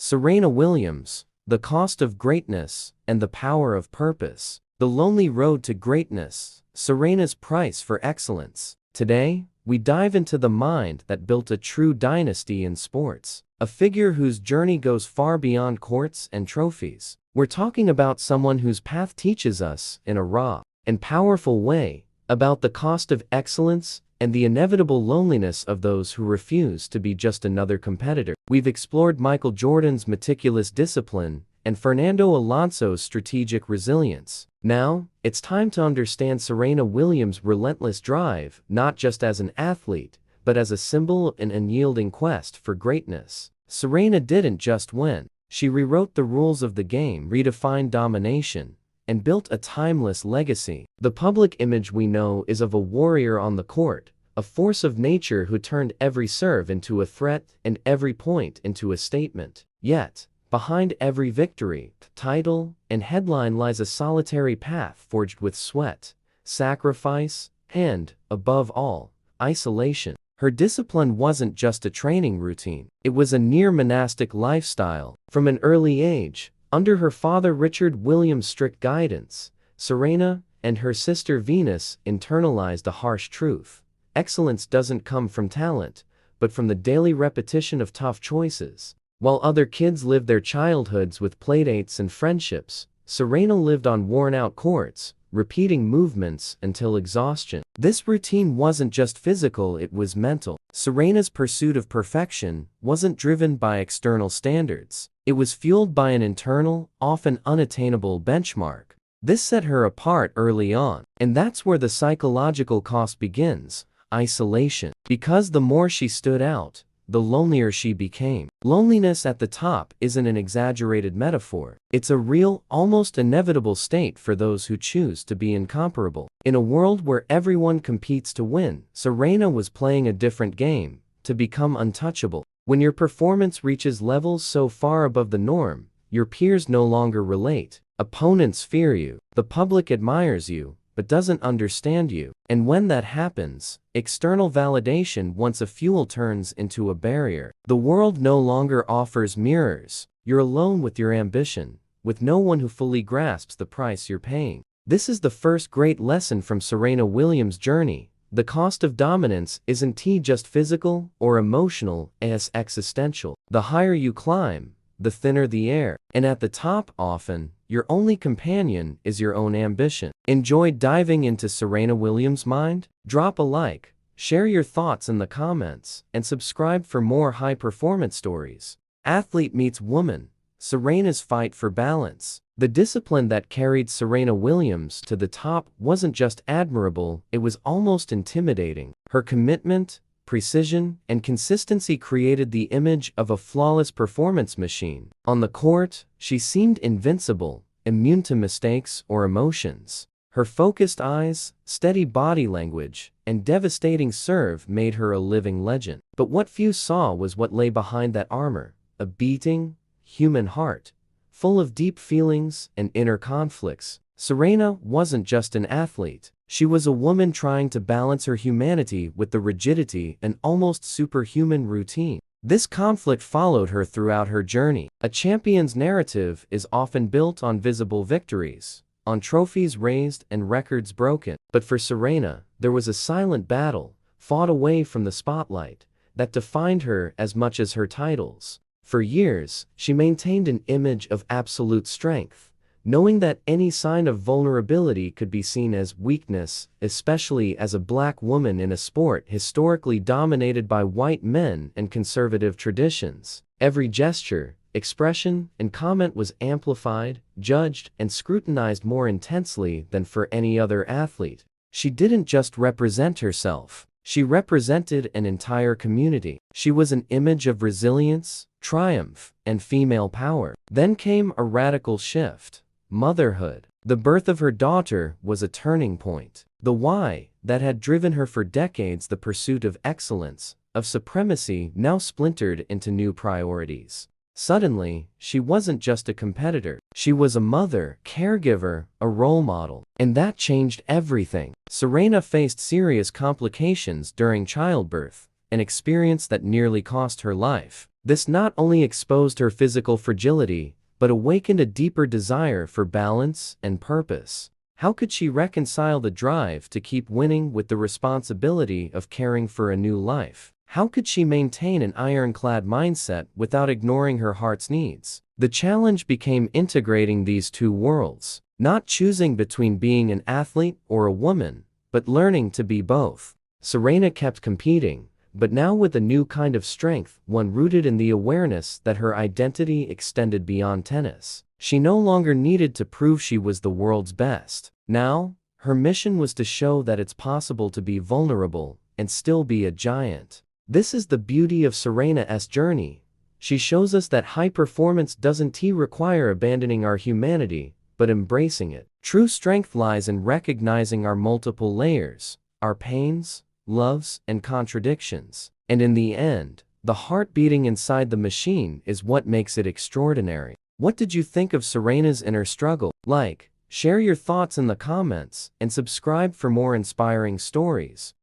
Serena Williams, The Cost of Greatness and the Power of Purpose. The Lonely Road to Greatness, Serena's Price for Excellence. Today, we dive into the mind that built a true dynasty in sports, a figure whose journey goes far beyond courts and trophies. We're talking about someone whose path teaches us, in a raw and powerful way, about the cost of excellence and the inevitable loneliness of those who refuse to be just another competitor. We've explored Michael Jordan's meticulous discipline and Fernando Alonso's strategic resilience. Now, it's time to understand Serena Williams' relentless drive, not just as an athlete, but as a symbol of an unyielding quest for greatness. Serena didn't just win. She rewrote the rules of the game, redefined domination, and built a timeless legacy. The public image we know is of a warrior on the court, a force of nature who turned every serve into a threat and every point into a statement. Yet, behind every victory, title, and headline lies a solitary path forged with sweat, sacrifice, and, above all, isolation. Her discipline wasn't just a training routine. It was a near-monastic lifestyle. From an early age, under her father Richard Williams' strict guidance, Serena and her sister Venus internalized a harsh truth. Excellence doesn't come from talent, but from the daily repetition of tough choices. While other kids lived their childhoods with playdates and friendships, Serena lived on worn-out courts, repeating movements until exhaustion. This routine wasn't just physical, it was mental. Serena's pursuit of perfection wasn't driven by external standards. It was fueled by an internal, often unattainable benchmark. This set her apart early on. And that's where the psychological cost begins: isolation. Because the more she stood out, the lonelier she became. Loneliness at the top isn't an exaggerated metaphor. It's a real, almost inevitable state for those who choose to be incomparable. In a world where everyone competes to win, Serena was playing a different game: to become untouchable. When your performance reaches levels so far above the norm, your peers no longer relate. Opponents fear you. The public admires you, but doesn't understand you. And when that happens, external validation once a fuel turns into a barrier. The world no longer offers mirrors. You're alone with your ambition, with no one who fully grasps the price you're paying. This is the first great lesson from Serena Williams' journey. The cost of dominance isn't just physical or emotional, it's existential. The higher you climb, the thinner the air. And at the top, often, your only companion is your own ambition. Enjoyed diving into Serena Williams' mind? Drop a like, share your thoughts in the comments, and subscribe for more high-performance stories. Athlete meets woman: Serena's fight for balance. The discipline that carried Serena Williams to the top wasn't just admirable, it was almost intimidating. Her commitment, precision, and consistency created the image of a flawless performance machine. On the court, she seemed invincible, immune to mistakes or emotions. Her focused eyes, steady body language, and devastating serve made her a living legend. But what few saw was what lay behind that armor: a beating, human heart, full of deep feelings and inner conflicts. Serena wasn't just an athlete. She was a woman trying to balance her humanity with the rigidity and almost superhuman routine. This conflict followed her throughout her journey. A champion's narrative is often built on visible victories, on trophies raised and records broken. But for Serena, there was a silent battle, fought away from the spotlight, that defined her as much as her titles. For years, she maintained an image of absolute strength, knowing that any sign of vulnerability could be seen as weakness, especially as a black woman in a sport historically dominated by white men and conservative traditions. Every gesture, expression, and comment was amplified, judged, and scrutinized more intensely than for any other athlete. She didn't just represent herself. She represented an entire community. She was an image of resilience, triumph, and female power. Then came a radical shift: motherhood. The birth of her daughter was a turning point. The why that had driven her for decades, the pursuit of excellence, of supremacy, now splintered into new priorities. Suddenly, she wasn't just a competitor. She was a mother, caregiver, a role model. And that changed everything. Serena faced serious complications during childbirth, an experience that nearly cost her life. This not only exposed her physical fragility, but awakened a deeper desire for balance and purpose. How could she reconcile the drive to keep winning with the responsibility of caring for a new life? How could she maintain an ironclad mindset without ignoring her heart's needs? The challenge became integrating these two worlds, not choosing between being an athlete or a woman, but learning to be both. Serena kept competing, but now with a new kind of strength, one rooted in the awareness that her identity extended beyond tennis. She no longer needed to prove she was the world's best. Now, her mission was to show that it's possible to be vulnerable and still be a giant. This is the beauty of Serena's journey. She shows us that high performance doesn't require abandoning our humanity, but embracing it. True strength lies in recognizing our multiple layers, our pains, loves, and contradictions. And in the end, the heart beating inside the machine is what makes it extraordinary. What did you think of Serena's inner struggle? Like, share your thoughts in the comments, and subscribe for more inspiring stories.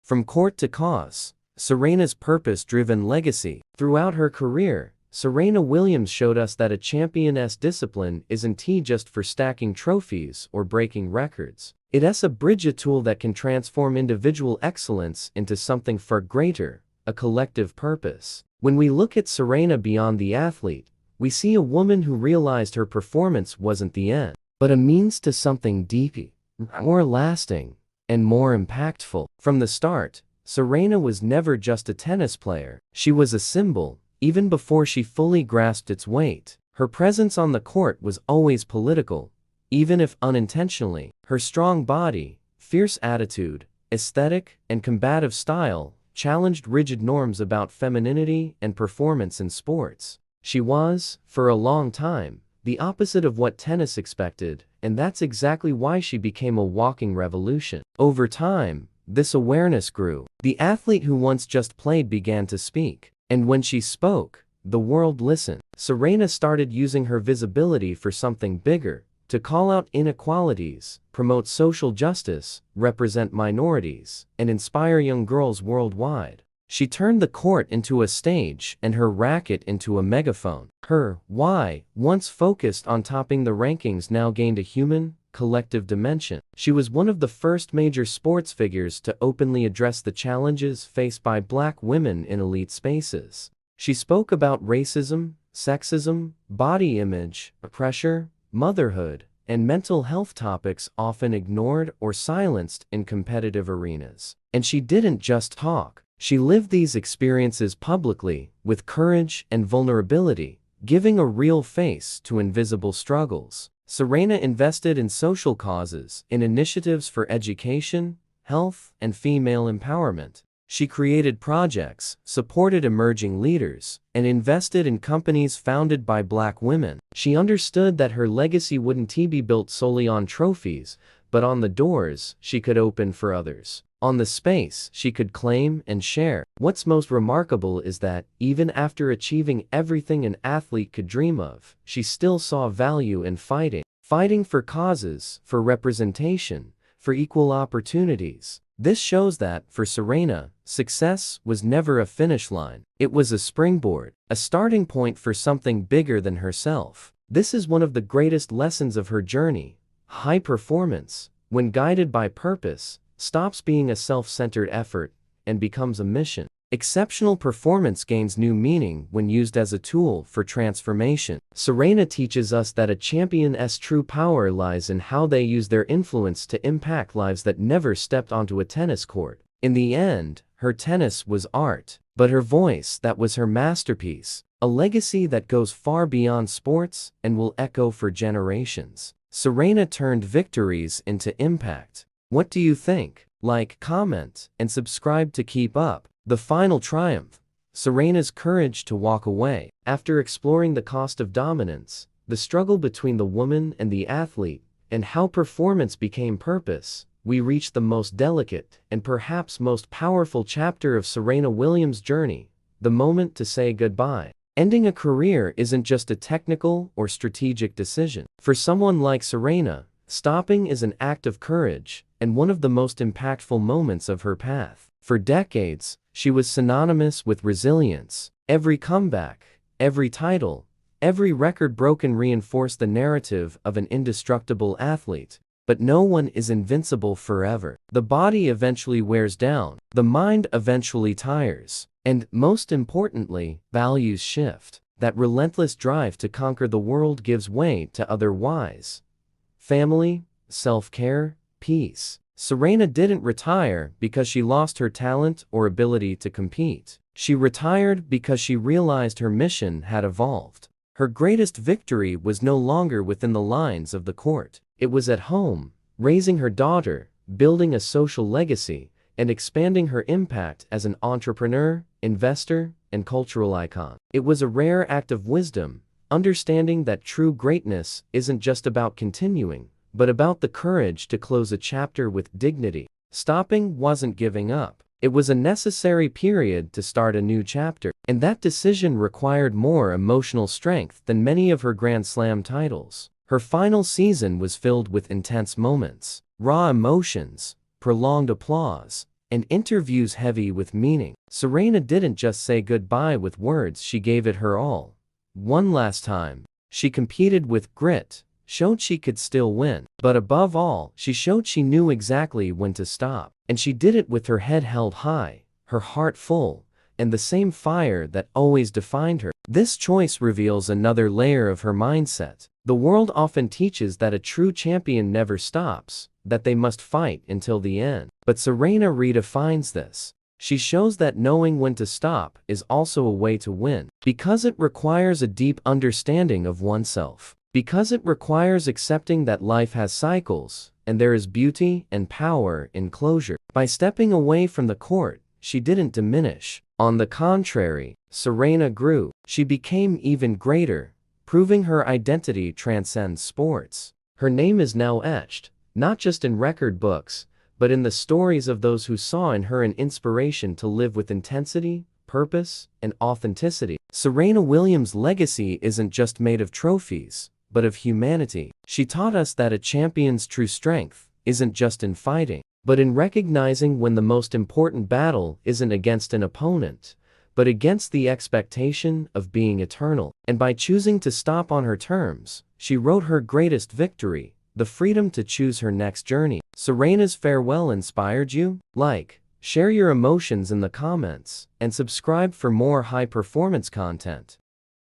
From court to cause, Serena's purpose-driven legacy. Throughout her career, Serena Williams showed us that a champion's discipline isn't just for stacking trophies or breaking records. It's a bridge tool that can transform individual excellence into something far greater, a collective purpose. When we look at Serena beyond the athlete, we see a woman who realized her performance wasn't the end, but a means to something deeper, more lasting, and more impactful. From the start, Serena was never just a tennis player. She was a symbol, even before she fully grasped its weight. Her presence on the court was always political, even if unintentionally. Her strong body, fierce attitude, aesthetic, and combative style challenged rigid norms about femininity and performance in sports. She was, for a long time, the opposite of what tennis expected, and that's exactly why she became a walking revolution. Over time, this awareness grew. The athlete who once just played began to speak. And when she spoke, the world listened. Serena started using her visibility for something bigger, to call out inequalities, promote social justice, represent minorities, and inspire young girls worldwide. She turned the court into a stage and her racket into a megaphone. Her why, once focused on topping the rankings, now gained a human, collective dimension. She was one of the first major sports figures to openly address the challenges faced by Black women in elite spaces. She spoke about racism, sexism, body image, pressure, motherhood, and mental health, topics often ignored or silenced in competitive arenas. And she didn't just talk. She lived these experiences publicly, with courage and vulnerability, giving a real face to invisible struggles. Serena invested in social causes, in initiatives for education, health, and female empowerment. She created projects, supported emerging leaders, and invested in companies founded by Black women. She understood that her legacy wouldn't be built solely on trophies, but on the doors she could open for others, on the space she could claim and share. What's most remarkable is that, even after achieving everything an athlete could dream of, she still saw value in fighting for causes, for representation, for equal opportunities. This shows that, for Serena, success was never a finish line. It was a springboard, a starting point for something bigger than herself. This is one of the greatest lessons of her journey. High performance, when guided by purpose, stops being a self-centered effort and becomes a mission. Exceptional performance gains new meaning when used as a tool for transformation. Serena teaches us that a champion's true power lies in how they use their influence to impact lives that never stepped onto a tennis court. In the end, her tennis was art, but her voice, that was her masterpiece, a legacy that goes far beyond sports and will echo for generations. Serena turned victories into impact. What do you think? Like, comment, and subscribe to keep up. The final triumph. Serena's courage to walk away. After exploring the cost of dominance, the struggle between the woman and the athlete, and how performance became purpose, we reach the most delicate and perhaps most powerful chapter of Serena Williams' journey, the moment to say goodbye. Ending a career isn't just a technical or strategic decision. For someone like Serena, stopping is an act of courage and one of the most impactful moments of her path. For decades, she was synonymous with resilience, Every comeback, every title, every record broken reinforced the narrative of an indestructible athlete. But no one is invincible forever. The body eventually wears down, the mind eventually tires, and, most importantly, values shift. That relentless drive to conquer the world gives way to other whys. Family, self-care, peace. Serena didn't retire because she lost her talent or ability to compete. She retired because she realized her mission had evolved. Her greatest victory was no longer within the lines of the court. It was at home, raising her daughter, building a social legacy, and expanding her impact as an entrepreneur, investor, and cultural icon. It was a rare act of wisdom, understanding that true greatness isn't just about continuing, but about the courage to close a chapter with dignity. Stopping wasn't giving up. It was a necessary period to start a new chapter, and that decision required more emotional strength than many of her Grand Slam titles. Her final season was filled with intense moments, raw emotions, prolonged applause, and interviews heavy with meaning. Serena didn't just say goodbye with words, she gave it her all. One last time. She competed with grit, showed she could still win. But above all, she showed she knew exactly when to stop. And she did it with her head held high, her heart full, and the same fire that always defined her. This choice reveals another layer of her mindset. The world often teaches that a true champion never stops, that they must fight until the end. But Serena redefines this. She shows that knowing when to stop is also a way to win, because it requires a deep understanding of oneself. Because it requires accepting that life has cycles, and there is beauty and power in closure. By stepping away from the court, she didn't diminish. On the contrary, Serena grew. She became even greater, proving her identity transcends sports. Her name is now etched, not just in record books, but in the stories of those who saw in her an inspiration to live with intensity, purpose, and authenticity. Serena Williams' legacy isn't just made of trophies, but of humanity. She taught us that a champion's true strength isn't just in fighting, but in recognizing when the most important battle isn't against an opponent, but against the expectation of being eternal. And by choosing to stop on her terms, she wrote her greatest victory, the freedom to choose her next journey. Serena's farewell inspired you? Like, share your emotions in the comments, and subscribe for more high-performance content.